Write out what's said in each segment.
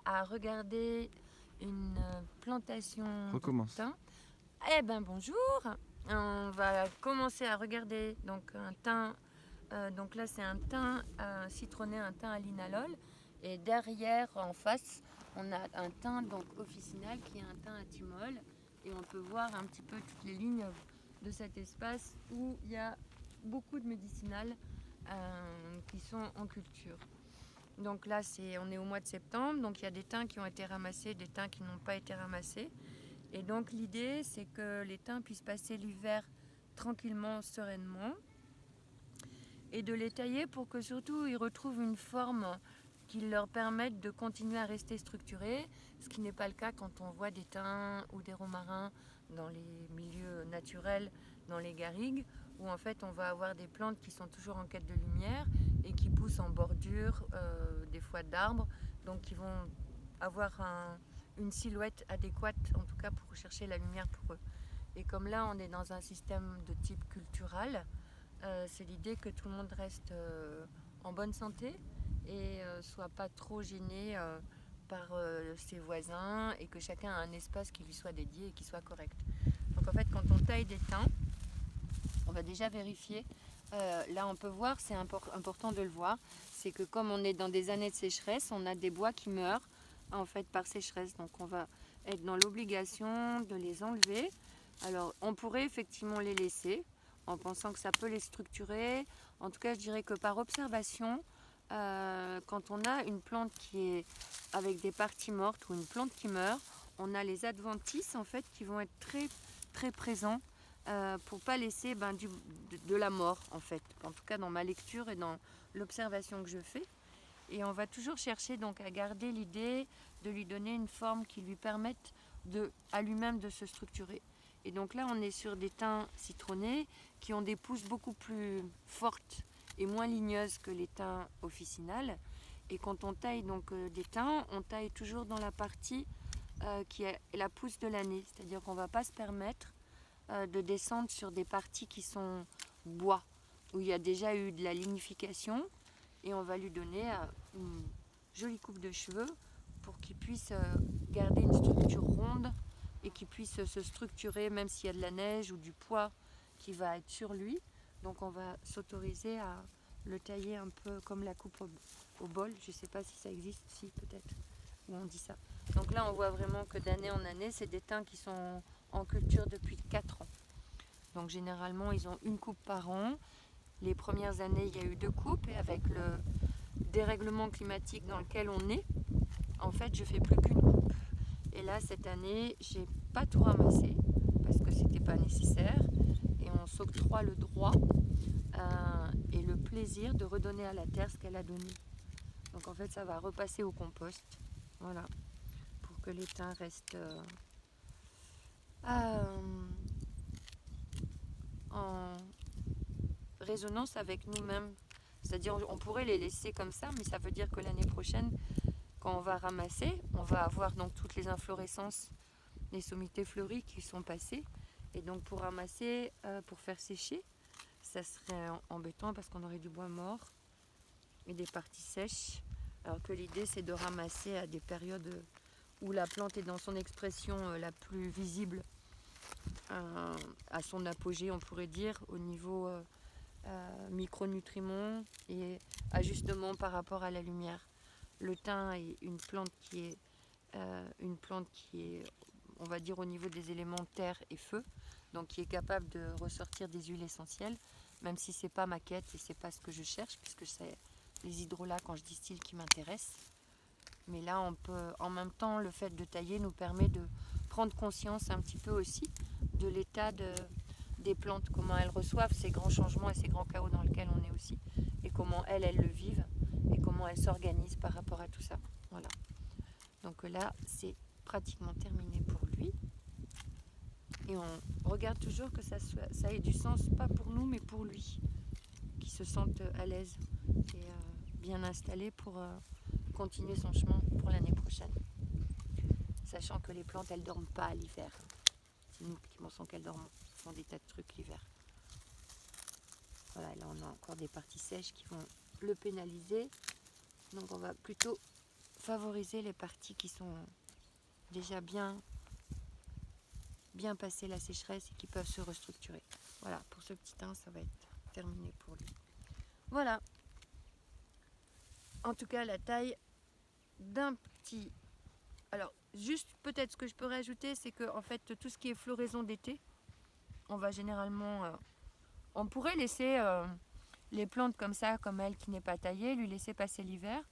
à regarder une plantation Recommence. de thym. Eh ben bonjour. On va commencer à regarder donc un thym. Donc là c'est un thym citronné, un thym à linalol. Et derrière, en face, on a un thym donc officinal qui est un thym à thymol. Et on peut voir un petit peu toutes les lignes de cet espace où il y a beaucoup de médicinales qui sont en culture. Donc là, on est au mois de septembre, donc il y a des thym qui ont été ramassés, des thym qui n'ont pas été ramassés. Et donc l'idée, c'est que les thym puissent passer l'hiver tranquillement, sereinement, et de les tailler pour que surtout ils retrouvent une forme qui leur permette de continuer à rester structurés, ce qui n'est pas le cas quand on voit des thym ou des romarins dans les milieux naturels, dans les garrigues, où en fait on va avoir des plantes qui sont toujours en quête de lumière et qui poussent en bordure, des fois d'arbres, donc qui vont avoir une silhouette adéquate, en tout cas pour chercher la lumière pour eux. Et comme là on est dans un système de type cultural, c'est l'idée que tout le monde reste en bonne santé et soit pas trop gêné par ses voisins, et que chacun a un espace qui lui soit dédié et qui soit correct. Donc en fait, quand on taille des thym, on va déjà vérifier. Là on peut voir, c'est important de le voir, c'est que comme on est dans des années de sécheresse, on a des bois qui meurent en fait par sécheresse. Donc on va être dans l'obligation de les enlever. Alors on pourrait effectivement les laisser en pensant que ça peut les structurer. En tout cas, je dirais que par observation, quand on a une plante qui est avec des parties mortes ou une plante qui meurt, on a les adventices en fait qui vont être très très présents pour pas laisser de la mort en fait. En tout cas dans ma lecture et dans l'observation que je fais. Et on va toujours chercher donc à garder l'idée de lui donner une forme qui lui permette à lui-même de se structurer. Et donc là, on est sur des thym citronnés qui ont des pousses beaucoup plus fortes et moins ligneuses que les thym officinales. Et quand on taille donc des thym, on taille toujours dans la partie qui est la pousse de l'année. C'est-à-dire qu'on ne va pas se permettre de descendre sur des parties qui sont bois, où il y a déjà eu de la lignification, et on va lui donner une jolie coupe de cheveux pour qu'il puisse garder une structure ronde et qu'il puisse se structurer même s'il y a de la neige ou du poids qui va être sur lui. Donc on va s'autoriser à le tailler un peu comme la coupe au bol. Je ne sais pas si ça existe, si peut-être, où on dit ça. Donc là on voit vraiment que d'année en année, c'est des thym qui sont en culture depuis 4 ans. Donc généralement ils ont une coupe par an. Les premières années il y a eu 2 coupes, et avec le dérèglement climatique dans lequel on est, en fait je fais plus qu'une coupe. Et là cette année j'ai pas tout ramassé parce que c'était pas nécessaire, et on s'octroie le droit et le plaisir de redonner à la terre ce qu'elle a donné. Donc en fait ça va repasser au compost, voilà, pour que les thym restent en résonance avec nous-mêmes. C'est-à-dire on pourrait les laisser comme ça, mais ça veut dire que l'année prochaine, quand on va ramasser, on va avoir donc toutes les inflorescences, les sommités fleuries qui sont passées. Et donc pour ramasser, pour faire sécher, ça serait embêtant parce qu'on aurait du bois mort et des parties sèches. Alors que l'idée c'est de ramasser à des périodes où la plante est dans son expression la plus visible, à son apogée on pourrait dire, au niveau micronutriments et ajustement par rapport à la lumière. Le thym est une plante qui est, on va dire, au niveau des éléments terre et feu, donc qui est capable de ressortir des huiles essentielles, même si c'est pas ma quête et c'est pas ce que je cherche, puisque c'est les hydrolats quand je distille qui m'intéressent. Mais là, on peut, en même temps, le fait de tailler nous permet de prendre conscience un petit peu aussi de l'état des plantes, comment elles reçoivent ces grands changements et ces grands chaos dans lesquels on est aussi, et comment elles le vivent, et comment elles s'organisent par rapport à tout ça. Voilà. Donc là, c'est pratiquement terminé pour lui. Et on regarde toujours que ça ait du sens, pas pour nous, mais pour lui, qu'il se sente à l'aise et bien installé pour continuer son chemin pour l'année prochaine. Sachant que les plantes, elles dorment pas à l'hiver. C'est nous qui pensons qu'elles dorment, font des tas de trucs l'hiver. Voilà, là on a encore des parties sèches qui vont le pénaliser. Donc on va plutôt favoriser les parties qui sont déjà bien passées la sécheresse et qui peuvent se restructurer. Voilà, pour ce petit thym, ça va être terminé pour lui. Voilà. En tout cas, la taille d'un petit... Alors, juste peut-être ce que je peux rajouter, c'est que en fait, tout ce qui est floraison d'été, on va généralement... on pourrait laisser les plantes comme ça, comme elle qui n'est pas taillée, lui laisser passer l'hiver.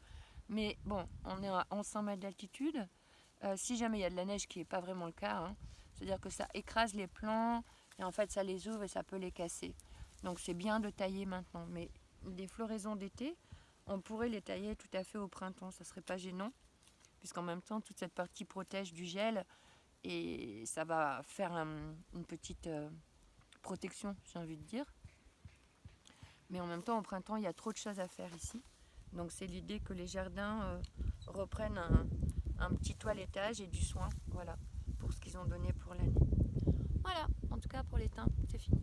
Mais bon, on est à 1100 mètres d'altitude. Si jamais il y a de la neige, ce qui n'est pas vraiment le cas, hein, c'est-à-dire que ça écrase les plants et en fait ça les ouvre et ça peut les casser. Donc c'est bien de tailler maintenant. Mais des floraisons d'été, on pourrait les tailler tout à fait au printemps, ça serait pas gênant, puisqu'en même temps toute cette partie protège du gel et ça va faire une petite protection, j'ai envie de dire. Mais en même temps, au printemps, il y a trop de choses à faire ici. Donc c'est l'idée que les jardins reprennent un petit toilettage et du soin, voilà, pour ce qu'ils ont donné pour l'année. Voilà, en tout cas pour les thym, c'est fini.